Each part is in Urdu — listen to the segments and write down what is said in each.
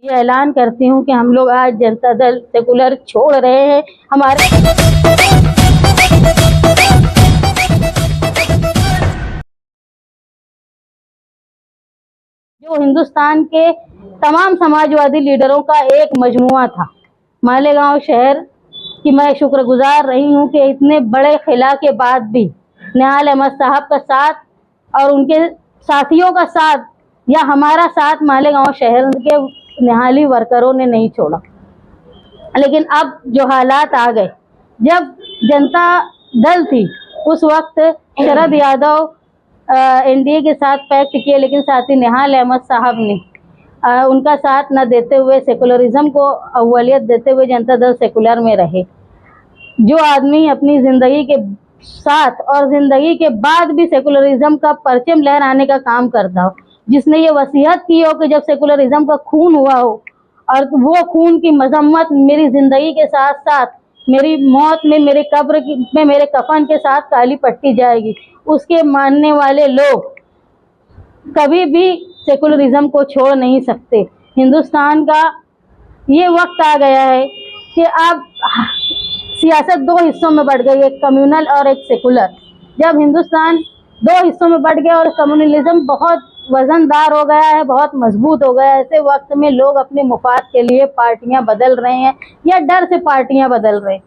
یہ اعلان کرتی ہوں کہ ہم لوگ آج جنتا دل سیکولر چھوڑ رہے ہیں. ہمارے جو ہندوستان کے تمام سماجوادی لیڈروں کا ایک مجموعہ تھا. مالیگاؤں شہر کی میں شکر گزار رہی ہوں کہ اتنے بڑے خلا کے بعد بھی نہال احمد صاحب کا ساتھ اور ان کے ساتھیوں کا ساتھ یا ہمارا ساتھ مالیگاؤں شہر کے نہالی ورکروں نے نہیں چھوڑا. لیکن اب جو حالات آ گئے، جب جنتا دل تھی اس وقت شرد یادو این ڈی اے کے ساتھ پیکٹ کیے، لیکن ساتھی نہال احمد صاحب نے ان کا ساتھ نہ دیتے ہوئے سیکولرزم کو اولیت دیتے ہوئے جنتا دل سیکولر میں رہے. جو آدمی اپنی زندگی کے ساتھ اور زندگی کے بعد بھی سیکولرزم کا پرچم لہرانے کا کام کرتا ہو، جس نے یہ وصیت کی ہو کہ جب سیکولرزم کا خون ہوا ہو اور وہ خون کی مذمت میری زندگی کے ساتھ ساتھ میری موت میں میرے قبر میں میرے کفن کے ساتھ کالی پٹی جائے گی، اس کے ماننے والے لوگ کبھی بھی سیکولرزم کو چھوڑ نہیں سکتے. ہندوستان کا یہ وقت آ گیا ہے کہ اب سیاست دو حصوں میں بڑھ گئی، ایک کمیونل اور ایک سیکولر. جب ہندوستان دو حصوں میں بڑھ گیا اور کمیونلزم بہت وزن دار ہو گیا ہے، بہت مضبوط ہو گیا ہے، ایسے وقت میں لوگ اپنے مفاد کے لیے پارٹیاں بدل رہے ہیں یا ڈر سے پارٹیاں بدل رہے ہیں.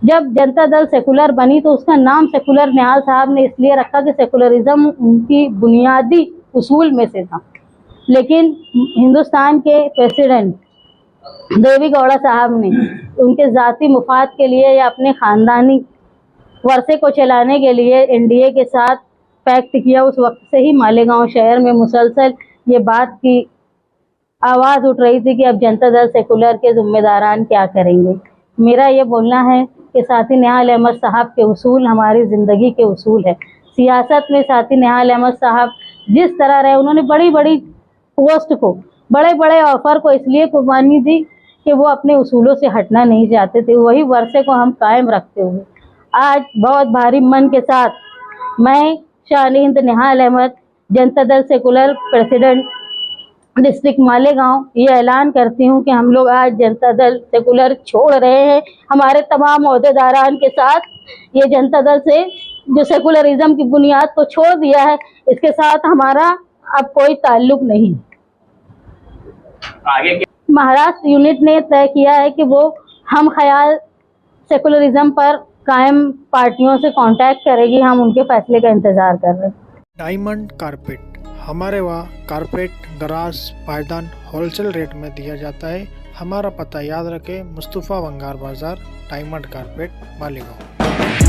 جب جنتا دل سیکولر بنی تو اس کا نام سیکولر نہال صاحب نے اس لیے رکھا کہ سیکولرزم ان کی بنیادی اصول میں سے تھا. لیکن ہندوستان کے پریزیڈنٹ دیوی گوڑا صاحب نے ان کے ذاتی مفاد کے لیے یا اپنے خاندانی ورثے کو چلانے کے لیے این ڈی اے کے ساتھ پیکٹ کیا. اس وقت سے ہی مالیگاؤں شہر میں مسلسل یہ بات کی آواز اٹھ رہی تھی کہ اب جنتا دل سیکولر کے ذمہ داران کیا کریں گے. میرا یہ بولنا ہے کہ ساتھی نہال احمد صاحب کے اصول ہماری زندگی کے اصول ہے. سیاست میں ساتھی نہال احمد صاحب جس طرح رہے، انہوں نے بڑی بڑی پوسٹ کو، بڑے بڑے آفر کو اس لیے قربانی دی کہ وہ اپنے اصولوں سے ہٹنا نہیں چاہتے تھے. وہی ورثے کو ہم قائم رکھتے ہوئے آج بہت بھاری من کے ساتھ میں شان ہند نہال احمد جنتا دل سیکولر پریزیڈنٹ ڈسٹرکٹ مالیگاؤں یہ اعلان کرتی ہوں کہ ہم لوگ آج جنتا دل سیکولر چھوڑ رہے ہیں. ہمارے تمام عہدیداران کے ساتھ یہ جنتا دل سے جو سیکولرزم کی بنیاد کو چھوڑ دیا ہے، اس کے ساتھ ہمارا اب کوئی تعلق نہیں. مہاراشٹر یونٹ نے طے کیا ہے کہ وہ ہم خیال سیکولرزم پر قائم پارٹیوں سے کانٹیکٹ کرے گی. ہم ان کے فیصلے کا انتظار کر رہے ہیں. ڈائمنڈ کارپیٹ ہمارے وہاں کارپیٹ گراس پائیدان ہول سیل ریٹ میں دیا جاتا ہے. ہمارا پتہ یاد رکھیں، مصطفیٰ ونگار بازار، ڈائمنڈ کارپیٹ، مالیگاؤں.